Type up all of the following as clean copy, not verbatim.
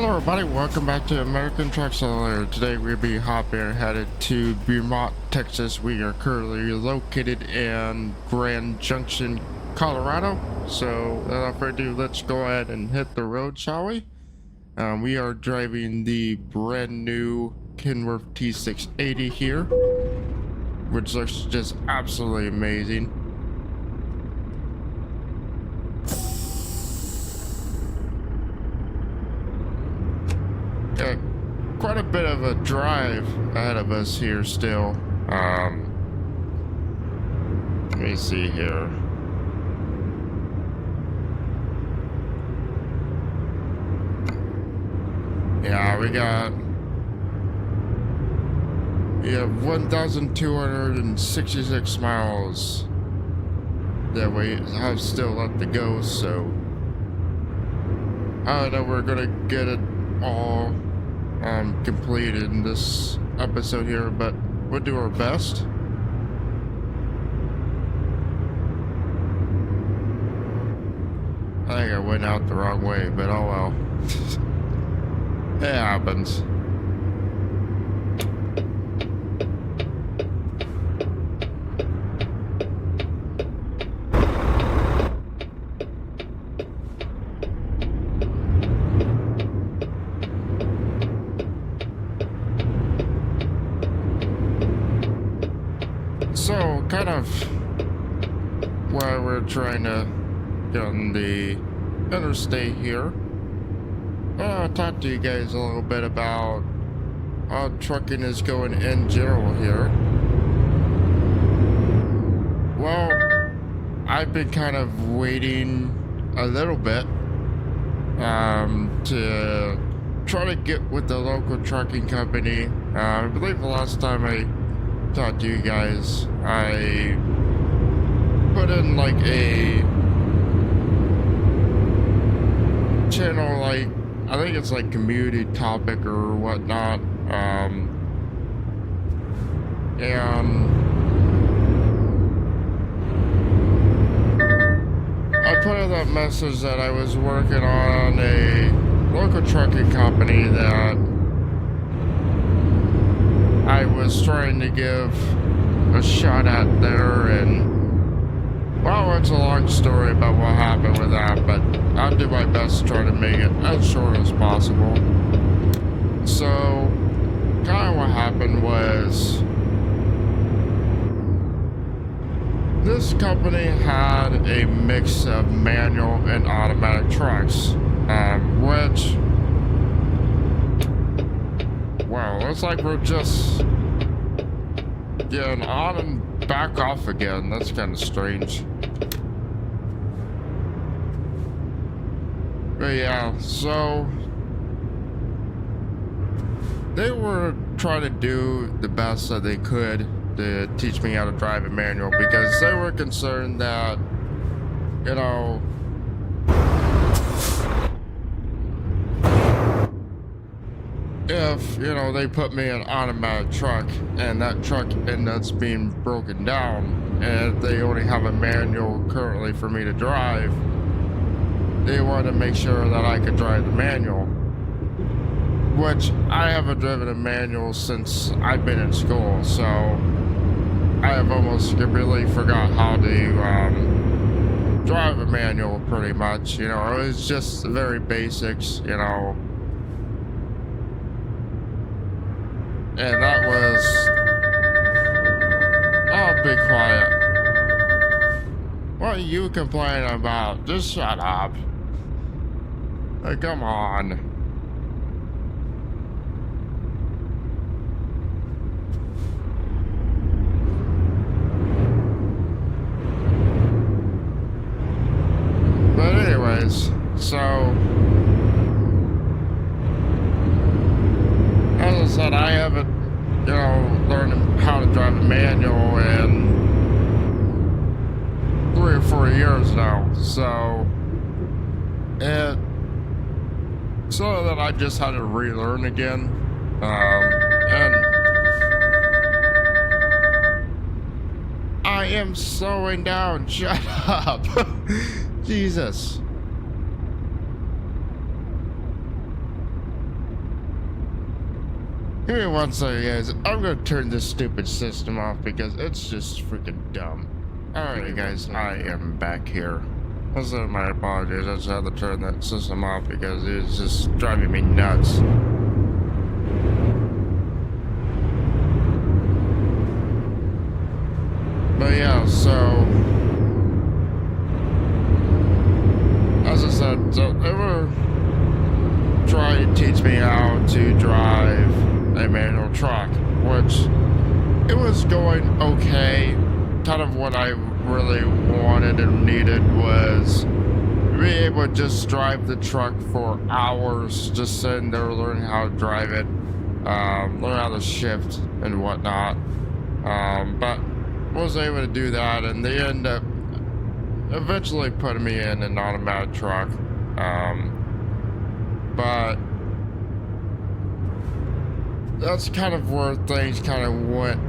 Hello everybody, welcome back to American Truck Simulator. Today we'll be hopping headed to Beaumont, Texas. We are currently located in Grand Junction, Colorado. So without further ado, let's go ahead and hit the road, shall we? We are driving the brand new Kenworth T680 here, which looks just absolutely amazing. Quite a bit of a drive ahead of us here still. Let me see here. Yeah, we have 1,266 miles that we have still left to go, so I don't know, we're gonna get it all completed in this episode here, but we'll do our best. I think I went out the wrong way, but oh well. It happens. So, kind of while we're trying to get on the interstate here, I'll talk to you guys a little bit about how trucking is going in general here. Well, I've been kind of waiting a little bit to try to get with the local trucking company. I believe the last time I talk to you guys, I put in like a channel, like I think it's like community topic or whatnot, and I put in that message that I was working on a local trucking company that I was trying to give a shot at there, and well, it's a long story about what happened with that, but I'll do my best to try to make it as short as possible. So, kind of what happened was, this company had a mix of manual and automatic trucks, which, well, looks like we're just getting on and back off again. That's kind of strange. But yeah, so they were trying to do the best that they could to teach me how to drive a manual, because they were concerned that, you know, if, you know, they put me in an automatic truck and that truck ends up being broken down, and they only have a manual currently for me to drive, they wanted to make sure that I could drive the manual, which I haven't driven a manual since I've been in school, so I have almost completely forgot how to drive a manual pretty much. You know, it was just the very basics, you know. And that was... Oh, be quiet. What are you complaining about? Just shut up. Hey, come on. But anyways, so... as I said, I haven't, you know, learned how to drive a manual in 3 or 4 years now, so that I just had to relearn again, and I am slowing down. Shut up. Jesus. Give me 1 second, guys. I'm gonna turn this stupid system off because it's just freaking dumb. Alrighty, guys, I am back here. Also, my apologies. I just had to turn that system off because it's just driving me nuts. But yeah, so as I said, so they were trying to teach me how to drive a manual truck, which it was going okay. Kind of what I really wanted and needed was be able to just drive the truck for hours, just sitting there learning how to drive it, learn how to shift and whatnot. But was able to do that, and they ended up eventually putting me in an automatic truck. But that's kind of where things kind of went,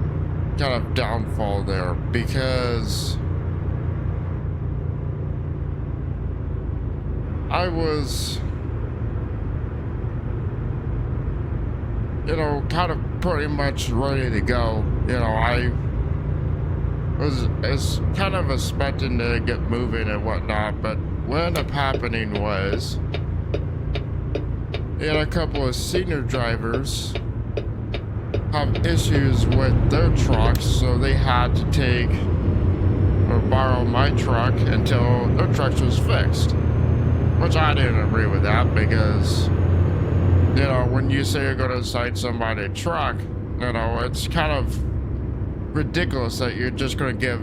kind of downfall there, because I was, kind of pretty much ready to go. I was kind of expecting to get moving and whatnot, but what ended up happening was they had a couple of senior drivers have issues with their trucks, so they had to take or borrow my truck until their truck was fixed, which I didn't agree with that, because when you say you're going to cite somebody's truck, it's kind of ridiculous that you're just going to give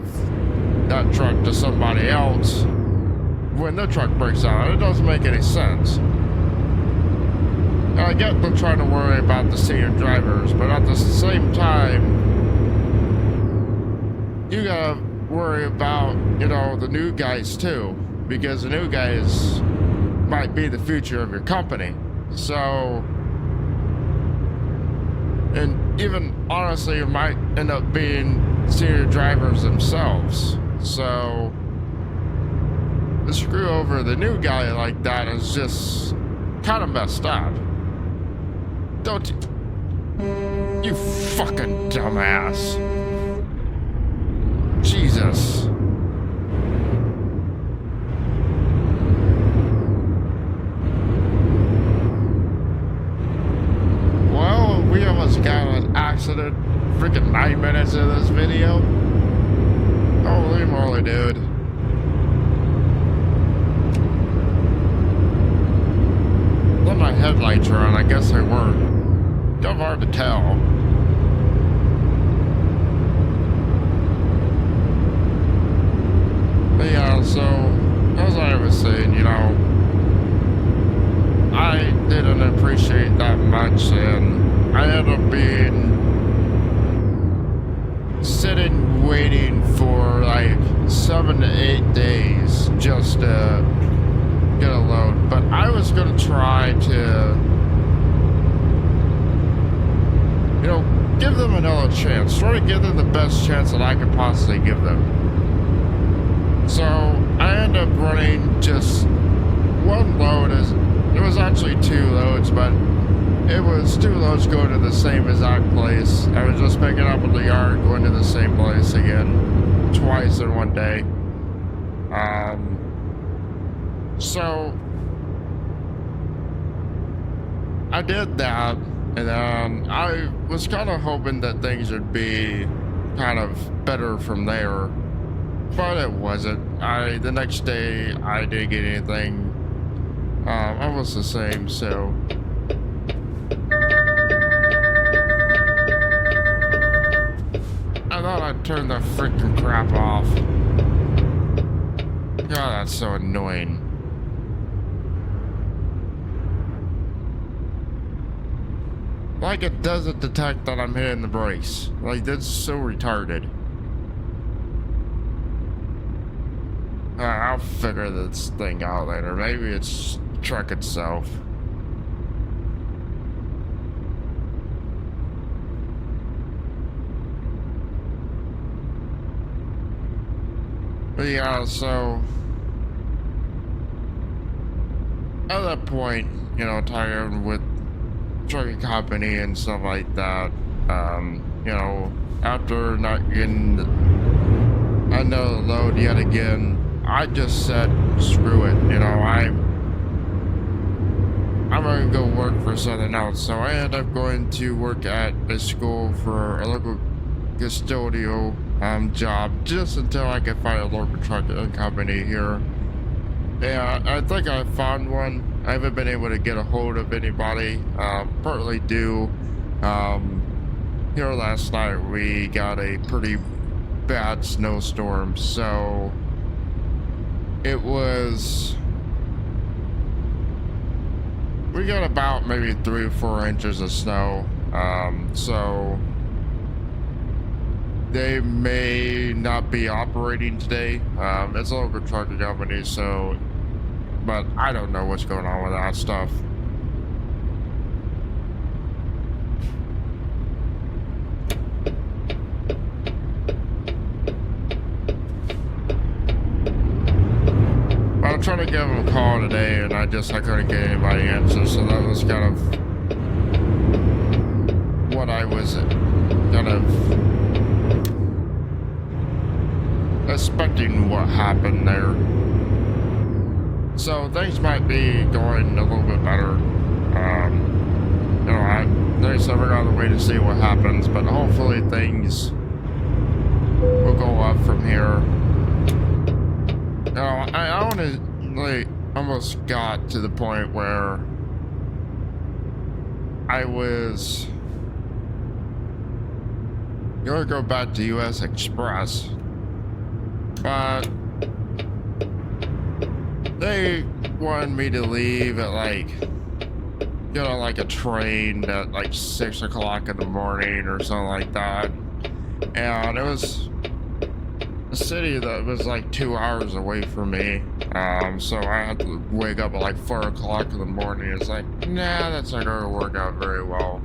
that truck to somebody else when their truck breaks down. It doesn't make any sense. And I get them trying to worry about the senior drivers, but at the same time, you gotta worry about, the new guys too, because the new guys might be the future of your company. So, and even honestly, it might end up being senior drivers themselves. So, to screw over the new guy like that is just kind of messed up. Don't you fucking dumbass. Jesus. Well, we almost got an accident. Freaking 9 minutes of this video. Holy moly, dude. Well, my headlights are on. I guess they weren't. Kind of hard to tell. But yeah, so as I was saying, I didn't appreciate that much, and I ended up sitting waiting for like 7 to 8 days just to get a load. But I was gonna try to give them another chance. Try to give them the best chance that I could possibly give them. So I ended up running just one load. It was actually 2 loads, but it was 2 loads going to the same exact place. I was just picking up at the yard, going to the same place again, twice in one day. So I did that. And then I was kind of hoping that things would be kind of better from there, but it wasn't. The next day I didn't get anything. I was the same, so. I thought I'd turn the freaking crap off. God, that's so annoying. Like it doesn't detect that I'm hitting the brakes. Like, that's so retarded. I'll figure this thing out later. Maybe it's the truck itself. But yeah, so at that point, tired with trucking company and stuff like that. You know, after not getting another load yet again, I just said, screw it. You know, I'm gonna go work for something else. So I ended up going to work at a school for a local custodial job just until I could find a local trucking company here. Yeah, I think I found one. I haven't been able to get a hold of anybody. Partly due, here last night we got a pretty bad snowstorm, so it was, we got about maybe 3 or 4 inches of snow. So they may not be operating today. It's a local trucking company, so, but I don't know what's going on with that stuff. I'm trying to give him a call today, and I couldn't get anybody answer, so that was kind of what I was kind of expecting what happened there. So things might be going a little bit better. You know, there's never another way to see what happens, but hopefully things will go up from here. You know, I want to, like, almost got to the point where I was gonna go back to US Express, but they wanted me to leave at like, you know, like a train at like 6 o'clock in the morning or something like that. And it was a city that was like 2 hours away from me. So I had to wake up at like 4 o'clock in the morning. It's like, nah, that's not gonna work out very well.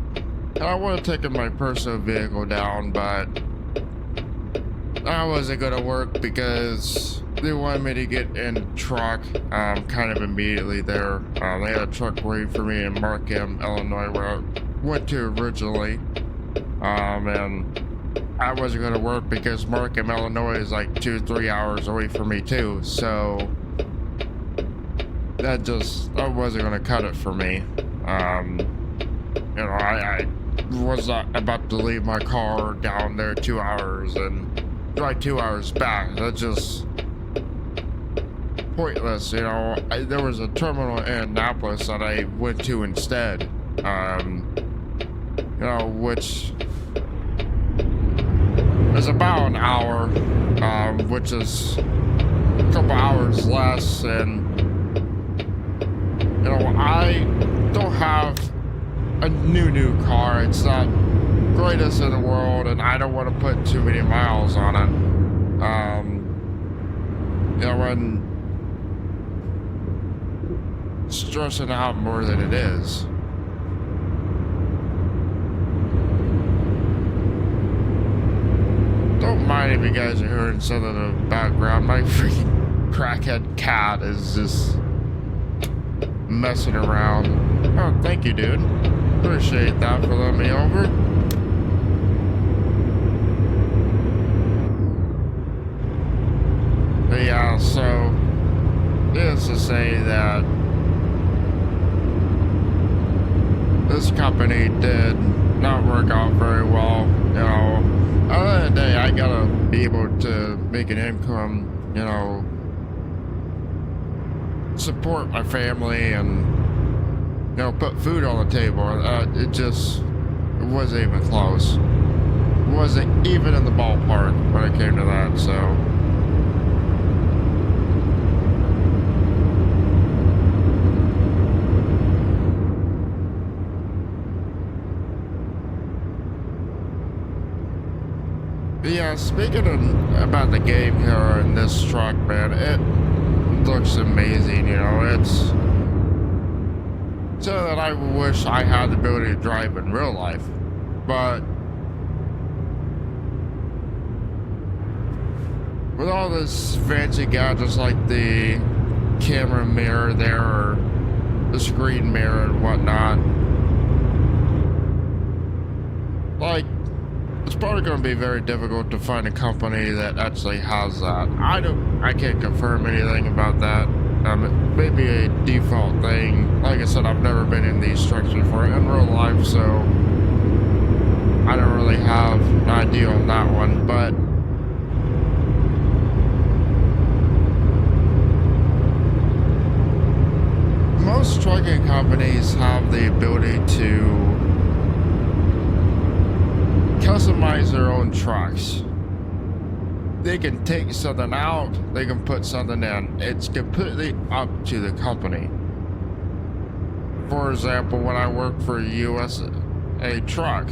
And I would have taken my personal vehicle down, but that wasn't gonna work because they wanted me to get in a truck kind of immediately there. They had a truck waiting for me in Markham, Illinois, where I went to originally. And I wasn't gonna work because Markham, Illinois is like 2-3 hours away from me too. So that wasn't gonna cut it for me. You know, I was not about to leave my car down there 2 hours and drive 2 hours back. That's just pointless. You know, there was a terminal in Annapolis that I went to instead. You know, which is about an hour, which is a couple hours less. And you know, I don't have a new car. It's not greatest in the world, and I don't want to put too many miles on it. You know, when stressing out more than it is. Don't mind if you guys are hearing something in the background. My freaking crackhead cat is just messing around. Oh, thank you, dude. Appreciate that for letting me over. But yeah, so this to say that this company did not work out very well. You know, at the end of the day, I gotta be able to make an income, you know, support my family and, you know, put food on the table. It wasn't even close. It wasn't even in the ballpark when it came to that, so. Yeah, speaking about the game here in this truck, man, it looks amazing. You know, it's so that I wish I had the ability to drive in real life, but with all this fancy gadgets like the camera mirror there or the screen mirror and whatnot, like, it's probably going to be very difficult to find a company that actually has that. I can't confirm anything about that. It may be a default thing. Like I said, I've never been in these trucks before in real life, so I don't really have an idea on that one, but most trucking companies have the ability to customize their own trucks. They can take something out, they can put something in. It's completely up to the company. For example, when I worked for USA Truck,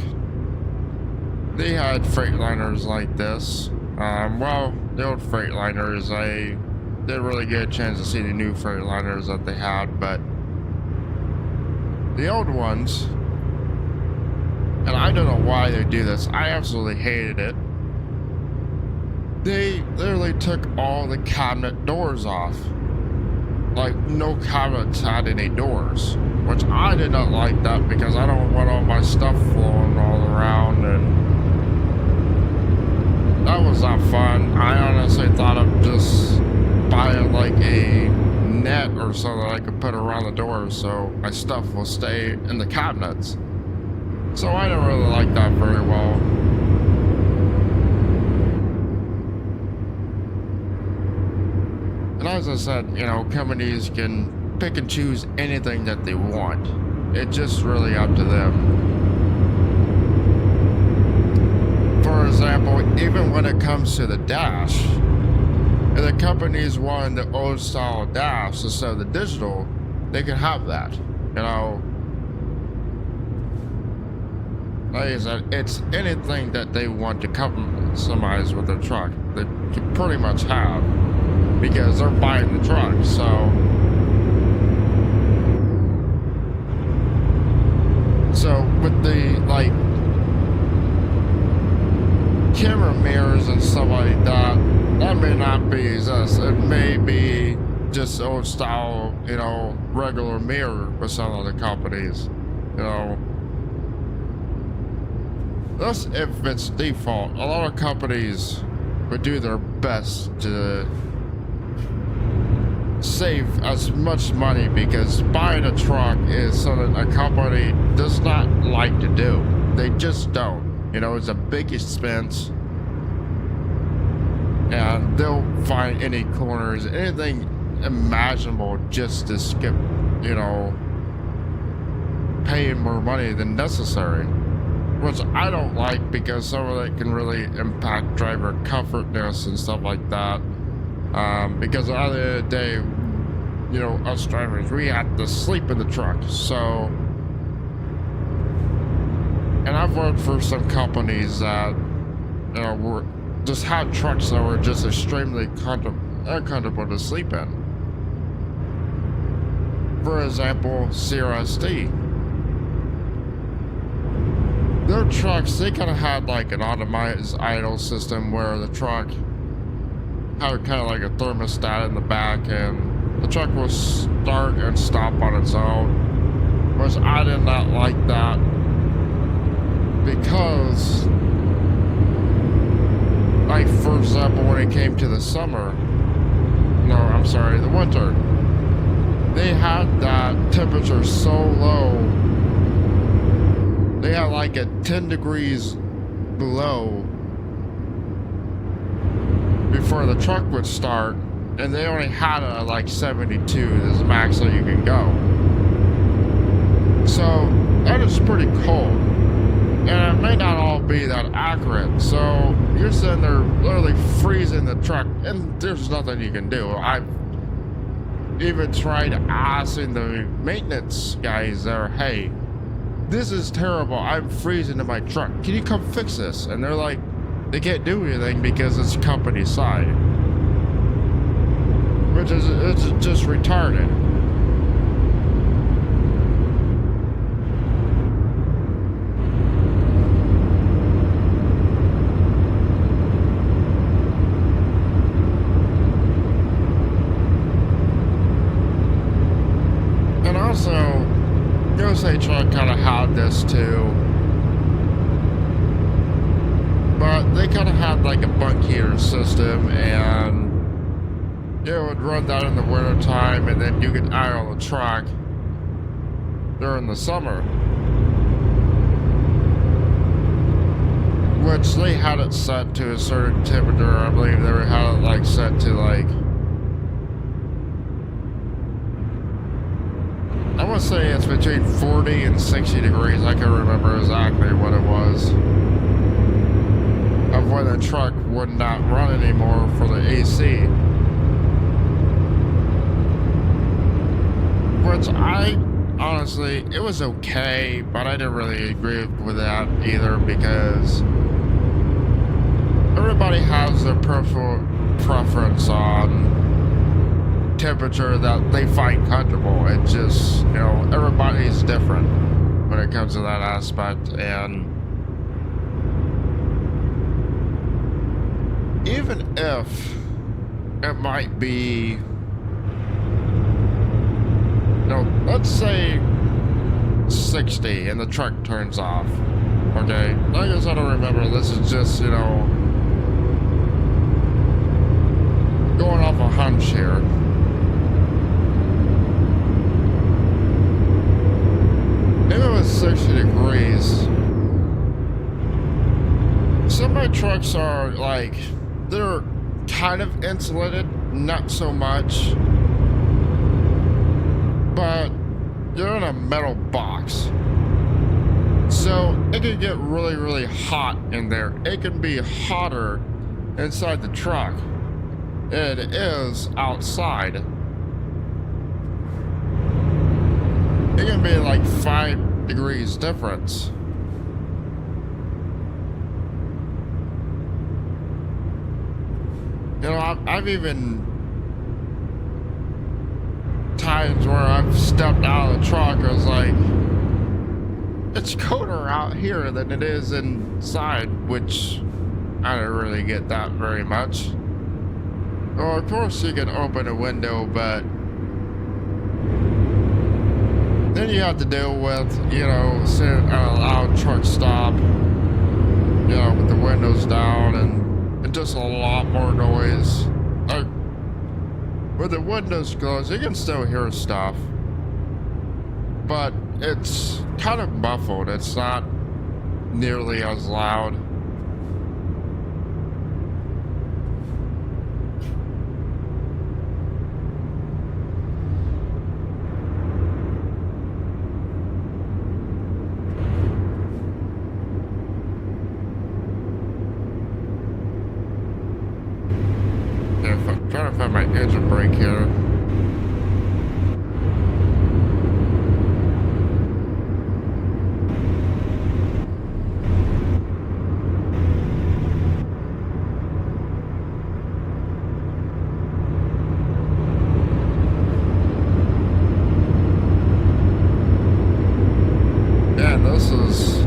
they had Freightliners like this. Well, the old Freightliners, I didn't really get a chance to see the new Freightliners that they had, but the old ones, and I don't know why they do this, I absolutely hated it. They literally took all the cabinet doors off. Like, no cabinets had any doors, which I did not like that because I don't want all my stuff flowing all around, and that was not fun. I honestly thought of just buying like a net or something I could put around the doors so my stuff will stay in the cabinets. So I don't really like that very well. And as I said, you know, companies can pick and choose anything that they want. It's just really up to them. For example, even when it comes to the dash, if the companies want the old style dash instead of the digital, they can have that. You know, like I said, it's anything that they want to customize with their truck, they can pretty much have, because they're buying the truck. So with the like camera mirrors and stuff like that, that may not be this. It may be just old style, you know, regular mirror with some of the companies, you know. That's if it's default. A lot of companies would do their best to save as much money, because buying a truck is something a company does not like to do. They just don't. You know, it's a big expense, and they'll find any corners, anything imaginable just to skip, you know, paying more money than necessary, which I don't like, because some of it can really impact driver comfortness and stuff like that. Because at the end of the day, you know, us drivers, we have to sleep in the truck. So, and I've worked for some companies that, you know, were just had trucks that were just extremely uncomfortable to sleep in. For example, CRSD. Their trucks, they kind of had like an automated idle system where the truck had kind of like a thermostat in the back, and the truck will start and stop on its own, which I did not like that, because, like, for example, when it came to the winter, they had that temperature so low, they had like a 10 degrees below before the truck would start, and they only had a like 72 is the max that you can go. So that is pretty cold, and it may not all be that accurate. So you're sitting there literally freezing the truck, and there's nothing you can do. I've even tried asking the maintenance guys there, hey, this is terrible, I'm freezing in my truck, can you come fix this? And they're like, they can't do anything because it's company side, which is, it's just retarded. And also, USA Truck kind of had this too. they kind of had like a bunk heater system, and it would run that in the winter time, and then you could idle the truck during the summer, which they had it set to a certain temperature. I believe they had it like set to like, I want to say it's between 40 and 60 degrees. I can't remember exactly what it was, of when the truck would not run anymore for the AC. Which I honestly, it was okay, but I didn't really agree with that either, because everybody has their preference on temperature that they find comfortable. It's just, you know, everybody's different when it comes to that aspect. And even if it might be, no, let's say 60 and the truck turns off. Okay, I guess I don't remember. This is just, you know, going off a hunch here. If it was 60 degrees, some of my trucks are like, they're kind of insulated, not so much. But you're in a metal box, so it can get really, really hot in there. It can be hotter inside the truck than it is outside. It can be like 5 degrees difference. You know, I've even times where I've stepped out of the truck, I was like, it's colder out here than it is inside, which I don't really get that very much. Well, of course you can open a window, but then you have to deal with, you know, sitting at a loud truck stop, you know, with the windows down, and just a lot more noise. With the windows closed, you can still hear stuff, but it's kind of muffled. It's not nearly as loud. I'm trying to find my engine brake here. Yeah, this is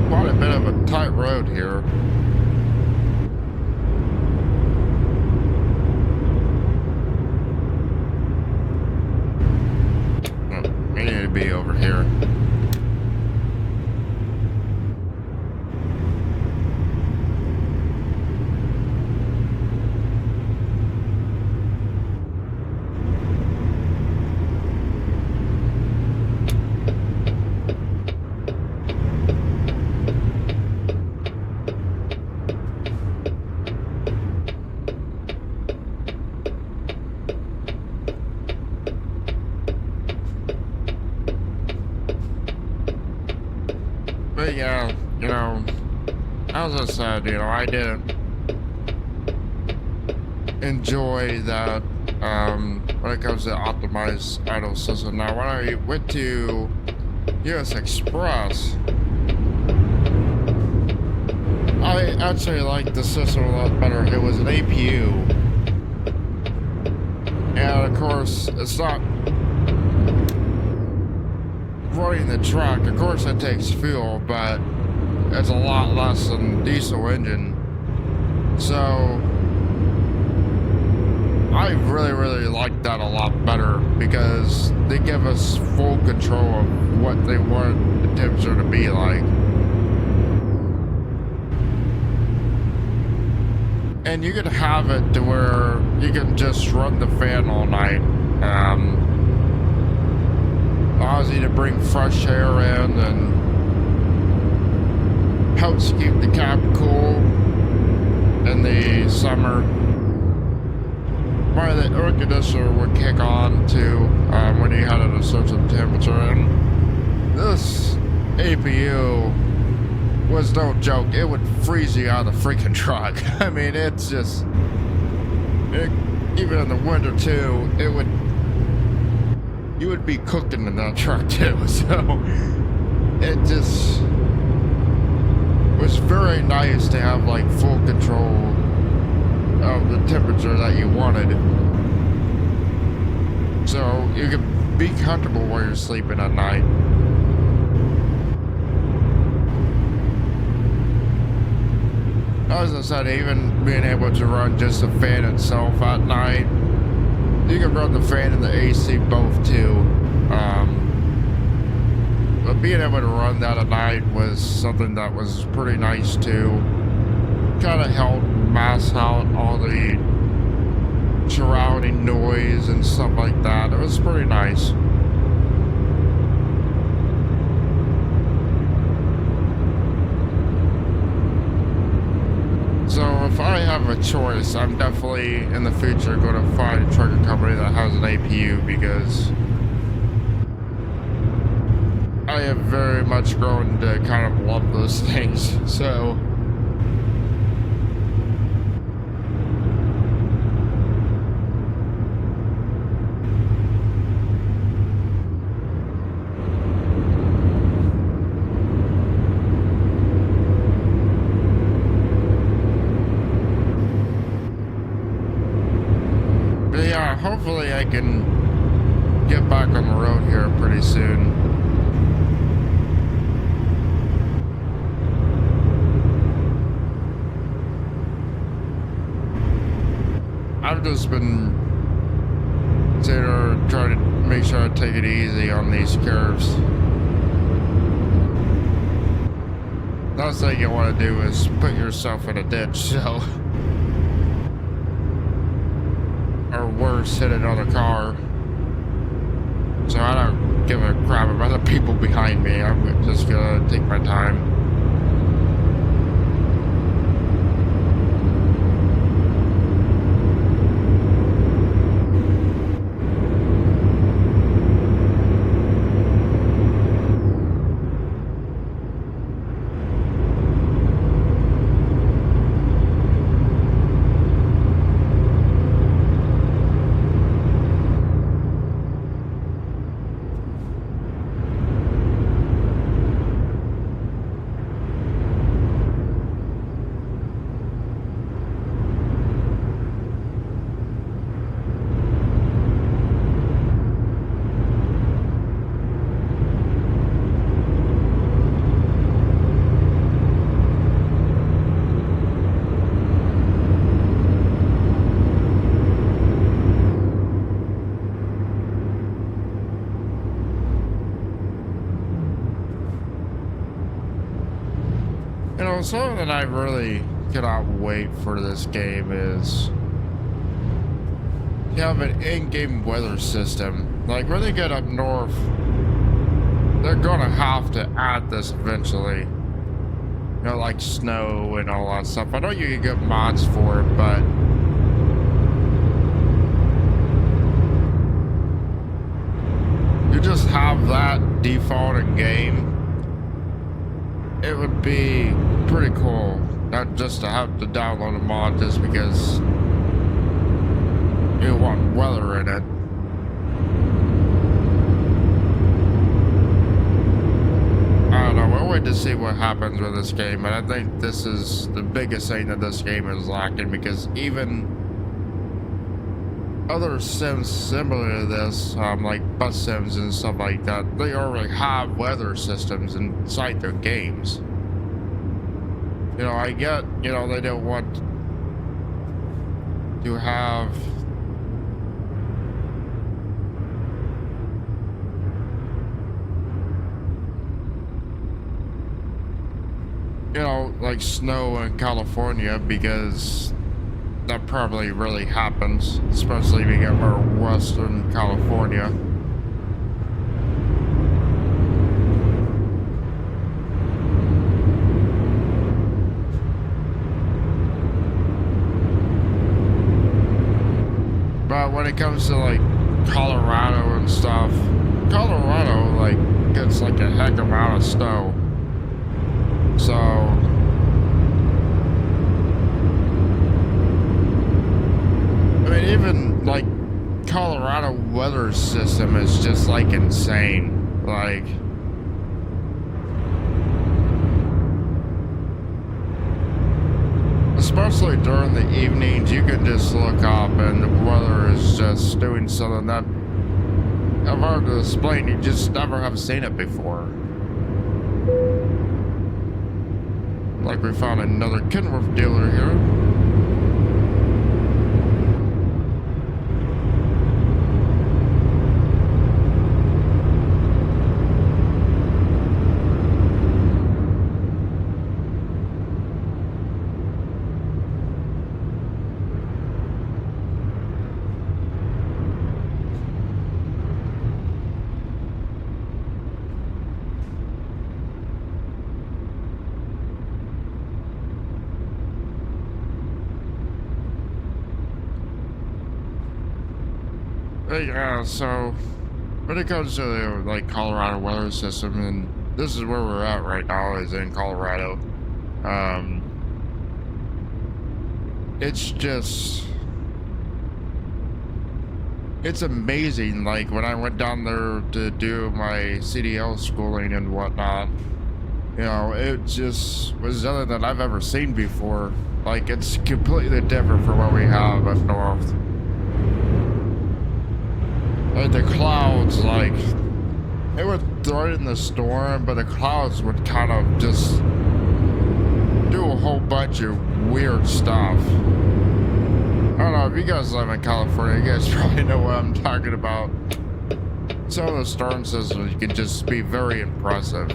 quite a bit of a tight road here. Be over here. But yeah, you know, as I said, you know, I didn't enjoy that when it comes to optimized idle system. Now, when I went to US Express, I actually liked the system a lot better. It was an APU, and of course, it's not running the truck. Of course it takes fuel, but it's a lot less than diesel engine. So I really like that a lot better, because they give us full control of what they want the temperature to be like. And you can have it to where you can just run the fan all night. Allows you to bring fresh air in and helps keep the cab cool in the summer. Why the air conditioner would kick on too when you had a certain temperature. And this APU was no joke. It would freeze you out of the freaking truck. I mean, it's just, even in the winter too, you would be cooking in that truck too. So it just was very nice to have like full control of the temperature that you wanted. So you could be comfortable while you're sleeping at night. As I said, even being able to run just the fan itself at night, you can run the fan and the AC both too. But being able to run that at night was something that was pretty nice too. Kind of helped mask out all the surrounding noise and stuff like that. It was pretty nice. So if I have a choice, I'm definitely in the future going to find a trucking company that has an APU, because I have very much grown to kind of love those things. So yeah, hopefully I can get back on the road here pretty soon. I've just been trying to make sure I take it easy on these curves. Last thing you want to do is put yourself in a ditch, so. Or worse, hit another car. So I don't give a crap about the people behind me. I'm just gonna take my time. You know, something that I really cannot wait for this game is you have an in-game weather system. Like when they get up north, they're gonna have to add this eventually. You know, like snow and all that stuff. I know you can get mods for it, but you just have that default in game. It would be pretty cool not just to have to download a mod just because you want weather in it. I don't know, we'll wait to see what happens with this game, and I think this is the biggest thing that this game is lacking, because even other sims similar to this, like bus sims and stuff like that, they already have weather systems inside their games. You know, I get, you know, they don't want to have you know, like snow in California, because that probably really happens, especially if you get more Western California. But when it comes to like Colorado and stuff, Colorado like gets like a heck amount of snow. So I mean, even like Colorado weather system is just like insane. Like especially during the evenings, you can just look up and the weather is just doing something that I've hard to explain. You just never have seen it before. Like we found another Kenworth dealer here. Yeah, so when it comes to the like Colorado weather system, and this is where we're at right now, is in Colorado. It's just, it's amazing. Like when I went down there to do my CDL schooling and whatnot, you know, it just was nothing that I've ever seen before. Like it's completely different from what we have up north. Like the clouds, like it would threaten the storm, but the clouds would kind of just do a whole bunch of weird stuff. I don't know if you guys live in California, you guys probably know what I'm talking about. Some of the storm systems can just be very impressive.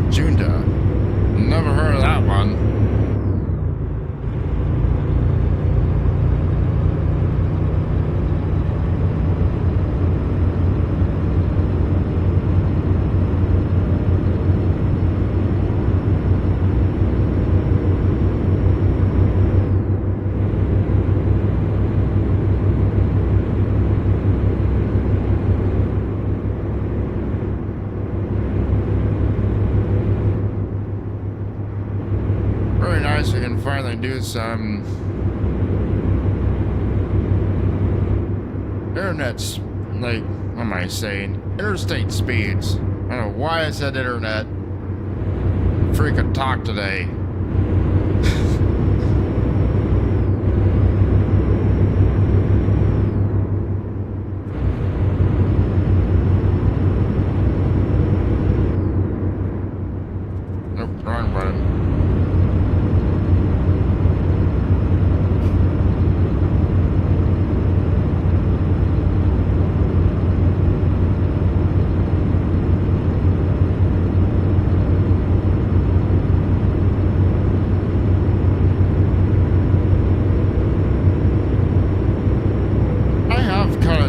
Junda. Never heard of that one. We can finally do some internet's, like, what am I saying? Interstate speeds. I don't know why I said internet. Freaking talk today. Nope, wrong button.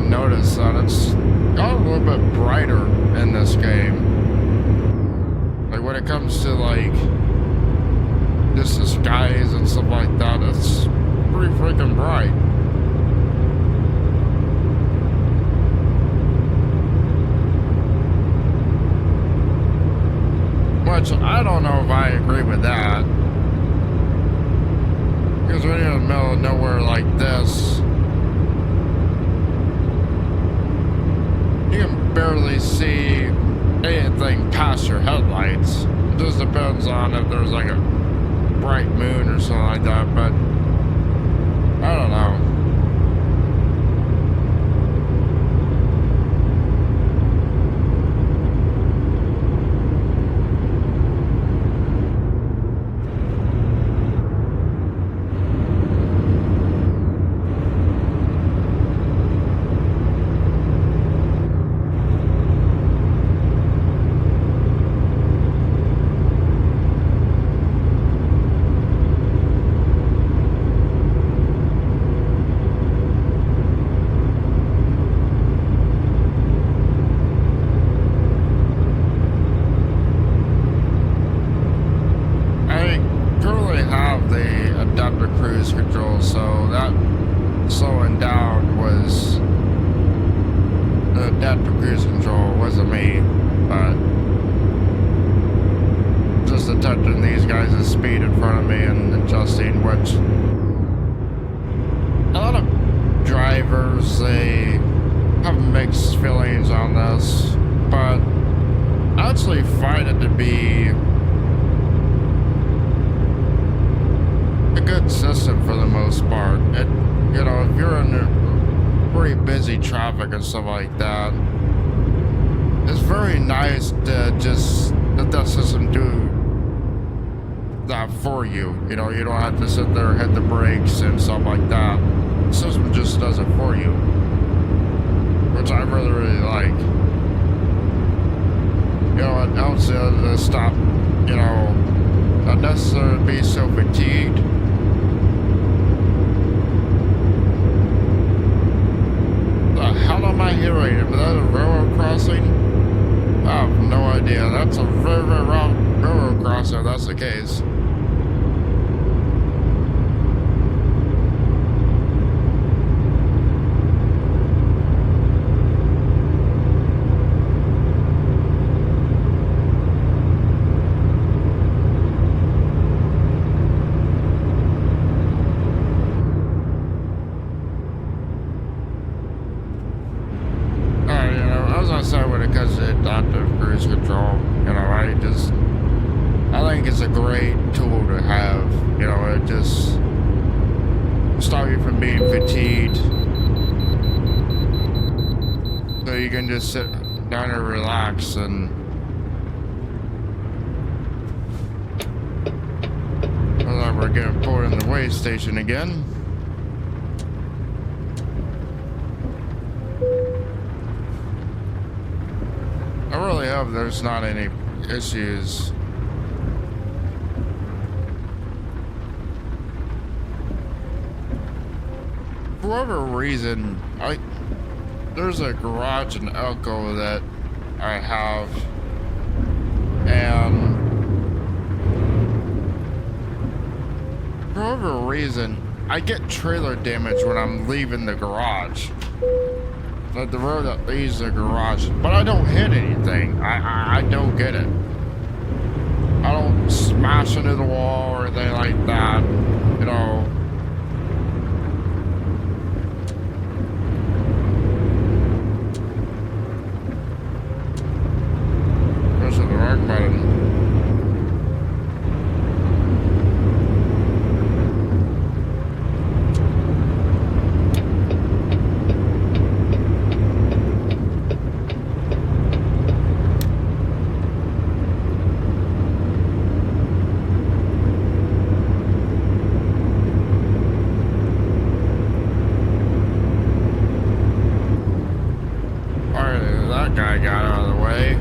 Notice that it's got a little bit brighter in this game. Like when it comes to like just the skies and stuff like that, it's pretty freaking bright. Which I don't know if I agree with that. Because when you're in the middle of nowhere like this, you can barely see anything past your headlights. It just depends on if there's like a bright moon or something like that, but I don't know. was the adaptive cruise control. It wasn't me, but just detecting these guys' speed in front of me and adjusting, which a lot of drivers, they have mixed feelings on this, but I actually find it to be a good system for the most part. It, you know, if you're in a pretty busy traffic and stuff like that, it's very nice to just let that system do that for you. You know, you don't have to sit there and hit the brakes and stuff like that. The system just does it for you, which I really, really like. You know, it helps to stop, you know, not necessarily be so fatigued. The hell am I hearing? Is that a railroad crossing? I have no idea. That's a very, very round railroad crossing if that's the case. When it comes to adaptive cruise control, you know, I think it's a great tool to have. You know, it just stop you from being fatigued, so you can just sit down and relax. And well, we're getting pulled in the way station again. I really hope there's not any issues. For whatever reason, there's a garage in Elko that I have, and for whatever reason, I get trailer damage when I'm leaving the garage. Like the road that leaves the garage, but I don't hit anything. I don't get it. I don't smash into the wall or anything like that, you know. Pressing the wrong button. Guy got out of the way.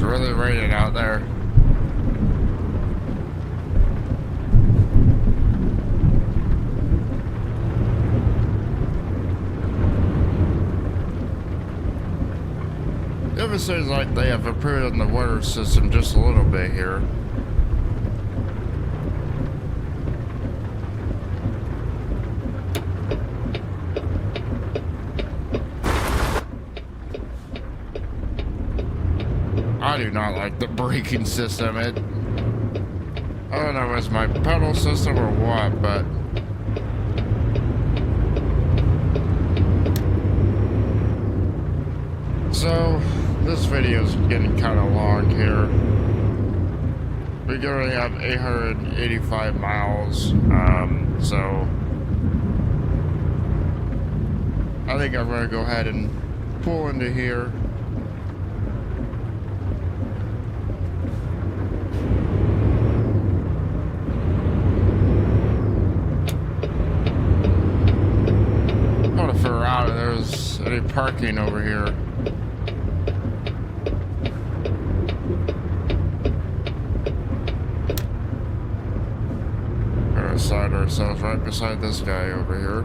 Really raining out there. It ever seems like they have improved on the water system just a little bit here. I do not like the braking system. I don't know if it's my pedal system or what, but so this video is getting kind of long here. We already have 885 miles, so I think I'm going to go ahead and pull into here. there's any parking over here. We're beside ourselves right beside this guy over here.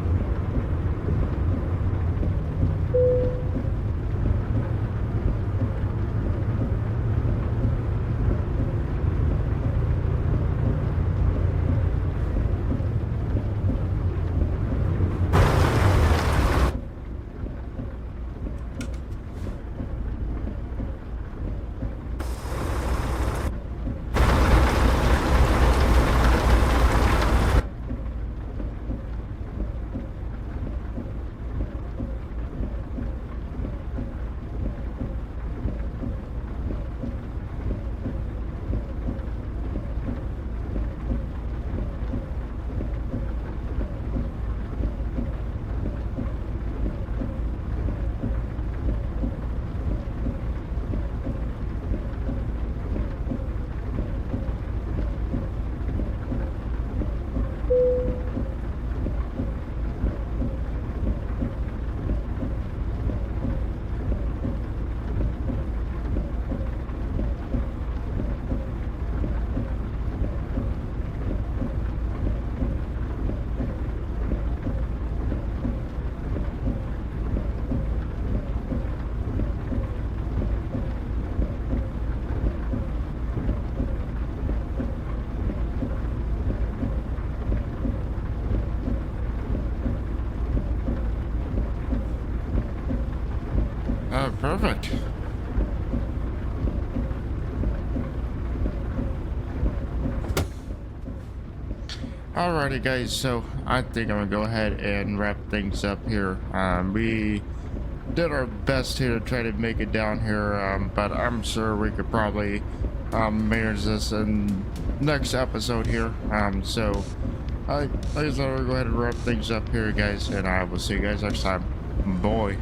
Perfect. Alrighty guys, so I think I'm gonna go ahead and wrap things up here. We did our best here to try to make it down here, but I'm sure we could probably manage this in next episode here. So I guess I'll go ahead and wrap things up here guys, and I will see you guys next time. Boy.